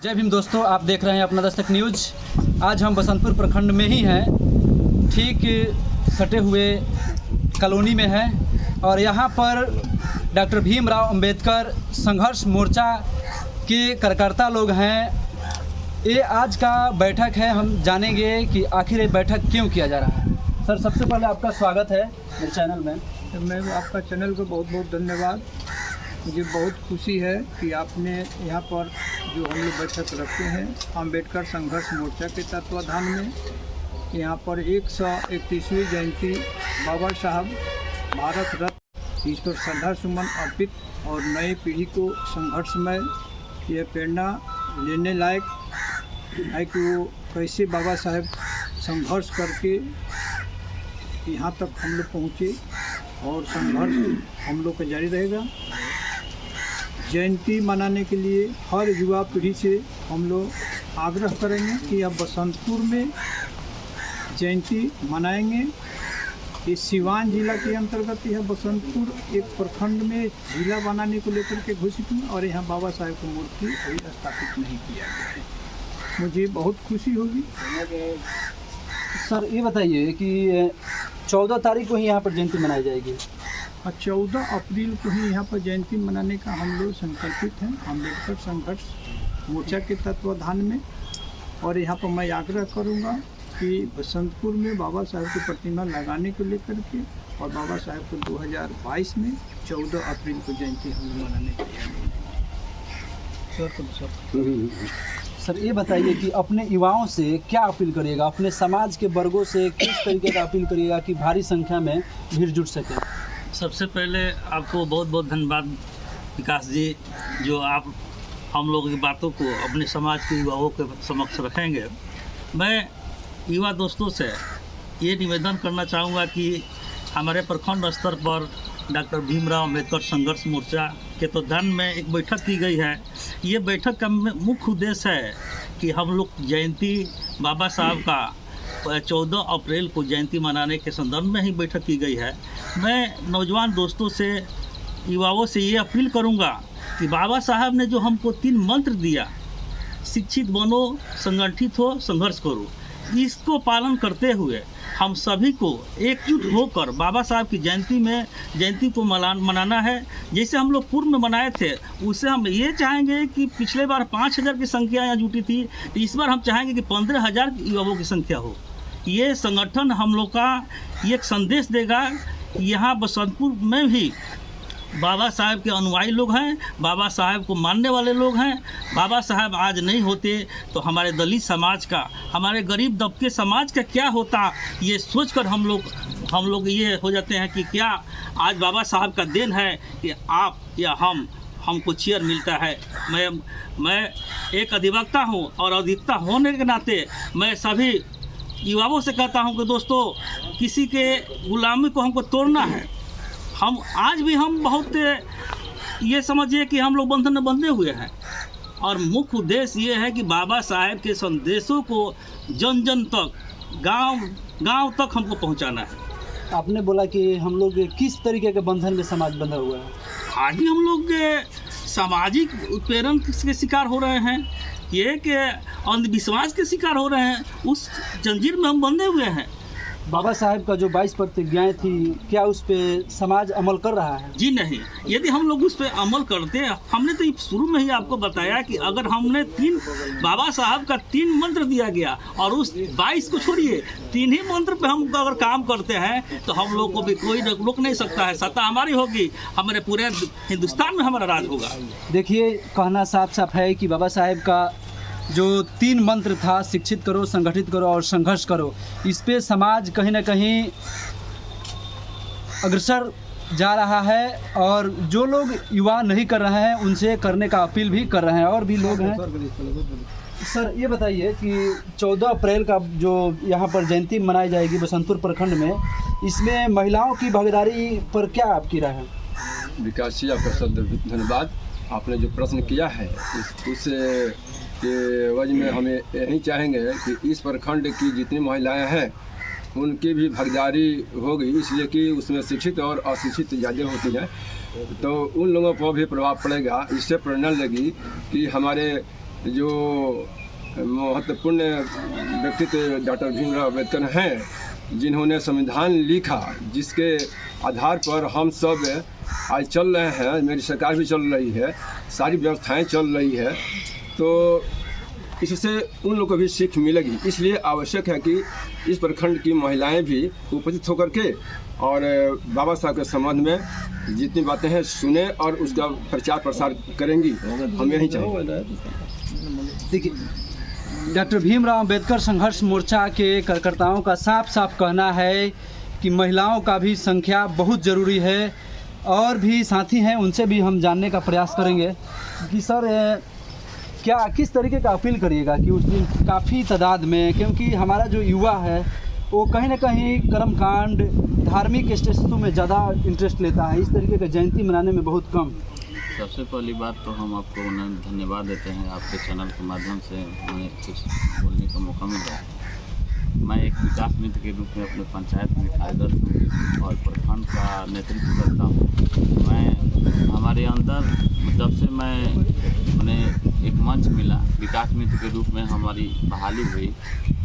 जय भीम दोस्तों, आप देख रहे हैं अपना दस्तक न्यूज। आज हम बसंतपुर प्रखंड में ही हैं, ठीक सटे हुए कॉलोनी में हैं और यहाँ पर डॉक्टर भीमराव अंबेडकर संघर्ष मोर्चा के कार्यकर्ता लोग हैं। ये आज का बैठक है, हम जानेंगे कि आखिर ये बैठक क्यों किया जा रहा है। सर, सबसे पहले आपका स्वागत है मेरे चैनल में। मैं आपका चैनल को बहुत बहुत धन्यवाद। मुझे बहुत खुशी है कि आपने यहाँ पर जो हम लोग बैठक रखते हैं अंबेडकर संघर्ष मोर्चा के तत्वाधान में, यहाँ पर 131वीं जयंती बाबा साहब भारत रत्न, इस पर श्रद्धा सुमन अर्पित और नई पीढ़ी को संघर्षमय यह प्रेरणा लेने लायक है कि वो कैसे बाबा साहब संघर्ष करके यहाँ तक हम लोग पहुँचे और संघर्ष हम लोग का जारी रहेगा। जयंती मनाने के लिए हर युवा पीढ़ी से हम लोग आग्रह करेंगे कि अब बसंतपुर में जयंती मनाएंगे। ये सिवान जिला के अंतर्गत यह बसंतपुर एक प्रखंड में जिला बनाने को लेकर के घोषित हुआ और यहाँ बाबा साहब की मूर्ति अभी स्थापित नहीं किया गया है। मुझे बहुत खुशी होगी। सर, ये बताइए कि 14 तारीख को ही यहाँ पर जयंती मनाई जाएगी। 14 अप्रैल को ही यहाँ पर जयंती मनाने का हम लोग संकल्पित हैं अम्बेडकर संघर्ष मोर्चा के तत्वाधान में। और यहाँ पर मैं आग्रह करूँगा कि बसंतपुर में बाबा साहब की प्रतिमा लगाने को लेकर के और बाबा साहब को 2022 में 14 अप्रैल को जयंती हम लोग मनाने के। सर, ये बताइए कि अपने युवाओं से क्या अपील करिएगा, अपने समाज के वर्गों से किस तरीके का अपील करिएगा कि भारी संख्या में भीड़ जुट सके। सबसे पहले आपको बहुत बहुत धन्यवाद विकास जी, जो आप हम लोगों की बातों को अपने समाज के युवाओं के समक्ष रखेंगे। मैं युवा दोस्तों से ये निवेदन करना चाहूँगा कि हमारे प्रखंड स्तर पर डॉक्टर भीमराव अंबेडकर संघर्ष मोर्चा के तत्वाधान में एक बैठक की गई है। ये बैठक का मुख्य उद्देश्य है कि हम लोग जयंती बाबा साहब का 14 अप्रैल को जयंती मनाने के संदर्भ में ही बैठक की गई है। मैं नौजवान दोस्तों से, युवाओं से ये अपील करूंगा कि बाबा साहब ने जो हमको 3 मंत्र दिया, शिक्षित बनो, संगठित हो, संघर्ष करो, इसको पालन करते हुए हम सभी को एकजुट होकर बाबा साहब की जयंती को मनाना है। जैसे हम लोग पूर्व में मनाए थे, उससे हम ये चाहेंगे कि पिछले बार 5000 की संख्या यहाँ जुटी थी, इस बार हम चाहेंगे कि 15000 युवाओं की संख्या हो। ये संगठन हम लोग का ये एक संदेश देगा कि यहाँ बसंतपुर में भी बाबा साहब के अनुयायी लोग हैं, बाबा साहब को मानने वाले लोग हैं। बाबा साहब आज नहीं होते तो हमारे दलित समाज का, हमारे गरीब दबके समाज का क्या होता, ये सोचकर हम लोग ये हो जाते हैं कि क्या आज बाबा साहब का देन है कि आप या हमको चेयर मिलता है। मैं एक अधिवक्ता हूँ और अधिवक्ता होने के नाते मैं सभी युवाओं से कहता हूँ कि दोस्तों, किसी के गुलामी को हमको तोड़ना है। हम आज भी हम बहुत ये समझिए कि हम लोग बंधन में बंधे हुए हैं और मुख्य उद्देश्य ये है कि बाबा साहब के संदेशों को जन जन तक, गांव तक हमको पहुंचाना है। आपने बोला कि हम लोग किस तरीके के बंधन में समाज बंधा हुआ है। आज भी हम लोग सामाजिक उत्पीड़न के शिकार हो रहे हैं, ये कि अंधविश्वास के शिकार हो रहे हैं, उस जंजीर में हम बंधे हुए हैं। बाबा साहब का जो 22 प्रतिज्ञाएं थी, क्या उस पर समाज अमल कर रहा है? जी नहीं। यदि हम लोग उस पर अमल करते हैं, हमने तो शुरू में ही आपको बताया कि अगर हमने बाबा साहब का 3 मंत्र दिया गया और उस 22 को छोड़िए, 3 ही मंत्र पे हम अगर काम करते हैं तो हम लोग को भी कोई रोक नहीं सकता है। सत्ता हमारी होगी, हमारे पूरे हिंदुस्तान में हमारा राज होगा। देखिए, कहना साफ साफ है कि बाबा साहब का जो 3 मंत्र था, शिक्षित करो, संगठित करो और संघर्ष करो, इस पे समाज कहीं ना कहीं अग्रसर जा रहा है और जो लोग युवा नहीं कर रहे हैं उनसे करने का अपील भी कर रहे हैं और भी लोग हैं। सर, ये बताइए कि 14 अप्रैल का जो यहाँ पर जयंती मनाई जाएगी बसंतपुर प्रखंड में, इसमें महिलाओं की भागीदारी पर क्या आपकी राय है? विकास जी, आपका धन्यवाद। आपने जो प्रश्न किया है उस के वजह में हमें यही चाहेंगे कि इस प्रखंड की जितनी महिलाएं हैं उनकी भी भागीदारी होगी, इसलिए कि उसमें शिक्षित और अशिक्षित ज़्यादा होती हैं, तो उन लोगों पर भी प्रभाव पड़ेगा। इससे प्रेरणा लगी कि हमारे जो महत्वपूर्ण व्यक्तित्व डॉक्टर भीमराव अम्बेडकर हैं, जिन्होंने संविधान लिखा, जिसके आधार पर हम सब आज चल रहे हैं, मेरी सरकार भी चल रही है, सारी व्यवस्थाएं चल रही है, तो इससे उन लोगों को भी सीख मिलेगी। इसलिए आवश्यक है कि इस प्रखंड की महिलाएं भी उपस्थित होकर के और बाबा साहब के संबंध में जितनी बातें हैं सुने और उसका प्रचार प्रसार करेंगी, हम यही चाहेंगे। देखिए, डॉक्टर भीमराव अंबेडकर संघर्ष मोर्चा के कार्यकर्ताओं का साफ साफ कहना है कि महिलाओं का भी संख्या बहुत ज़रूरी है। और भी साथी हैं, उनसे भी हम जानने का प्रयास करेंगे कि सर क्या किस तरीके का अपील करिएगा कि उस दिन काफ़ी तादाद में, क्योंकि हमारा जो युवा है वो कहीं ना कहीं कर्मकांड धार्मिक स्टेशनों में ज़्यादा इंटरेस्ट लेता है, इस तरीके का जयंती मनाने में बहुत कम। सबसे पहली बात तो हम आपको उन्हें धन्यवाद देते हैं, आपके चैनल के माध्यम से हमें कुछ बोलने का मौका मिला है। मैं एक विकास मित्र के रूप में अपने पंचायत में कार्यरत हूँ और प्रखंड का नेतृत्व करता हूँ। मैं हमारे अंदर जब से उन्हें एक मंच मिला, विकास मित्र के रूप में हमारी बहाली हुई,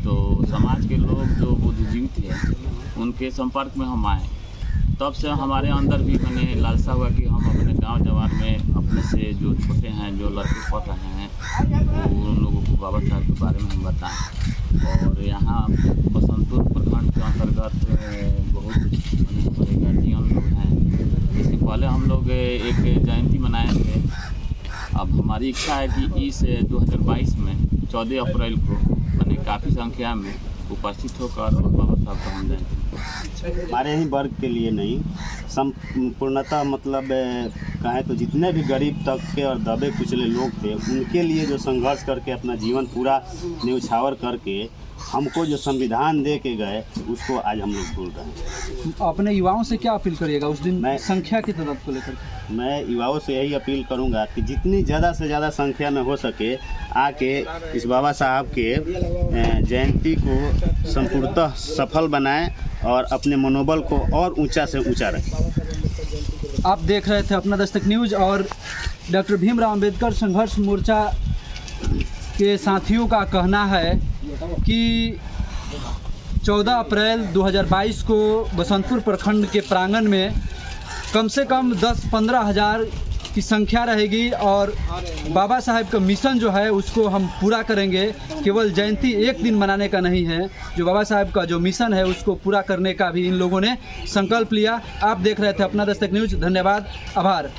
तो समाज के लोग जो बुद्धिजीवी थे उनके संपर्क में हम आए। तब से हमारे अंदर भी मैंने लालसा हुआ कि हम अपने गांव जवार में अपने से जो छोटे हैं, जो लड़के पढ़ रहे हैं, वो उन लोगों को बाबा साहब के बारे में हम बताएं। और यहाँ बसंतपुर प्रखंड के अंतर्गत बहुत हमारे गार्जियन लोग हैं। इससे पहले हम लोग एक जयंती मनाए थे। अब हमारी इच्छा है कि इस 2022 में 14 अप्रैल को मैंने काफ़ी संख्या में उपस्थित होकर और बाबा साहब का हम जयंती हमारे ही वर्ग के लिए नहीं, संपूर्णतः मतलब कहें तो जितने भी गरीब तबके और दबे कुचले लोग थे उनके लिए जो संघर्ष करके अपना जीवन पूरा न्यौछावर करके हमको जो संविधान दे के गए उसको आज हम लोग भूल रहे हैं। अपने युवाओं से क्या अपील करिएगा उस दिन मैं संख्या की तादाद को लेकर? मैं युवाओं से यही अपील करूंगा कि जितनी ज़्यादा से ज़्यादा संख्या में हो सके आके इस बाबा साहब के जयंती को संपूर्णतः सफल बनाएं और अपने मनोबल को और ऊंचा से ऊंचा रखें। आप देख रहे थे अपना दस्तक न्यूज़ और डॉक्टर भीमराव अंबेडकर संघर्ष मोर्चा के साथियों का कहना है कि 14 अप्रैल 2022 को बसंतपुर प्रखंड के प्रांगण में कम से कम 10-15 हज़ार की संख्या रहेगी और बाबा साहब का मिशन जो है उसको हम पूरा करेंगे। केवल जयंती एक दिन मनाने का नहीं है, जो बाबा साहब का जो मिशन है उसको पूरा करने का भी इन लोगों ने संकल्प लिया। आप देख रहे थे अपना दस्तक न्यूज़। धन्यवाद, आभार।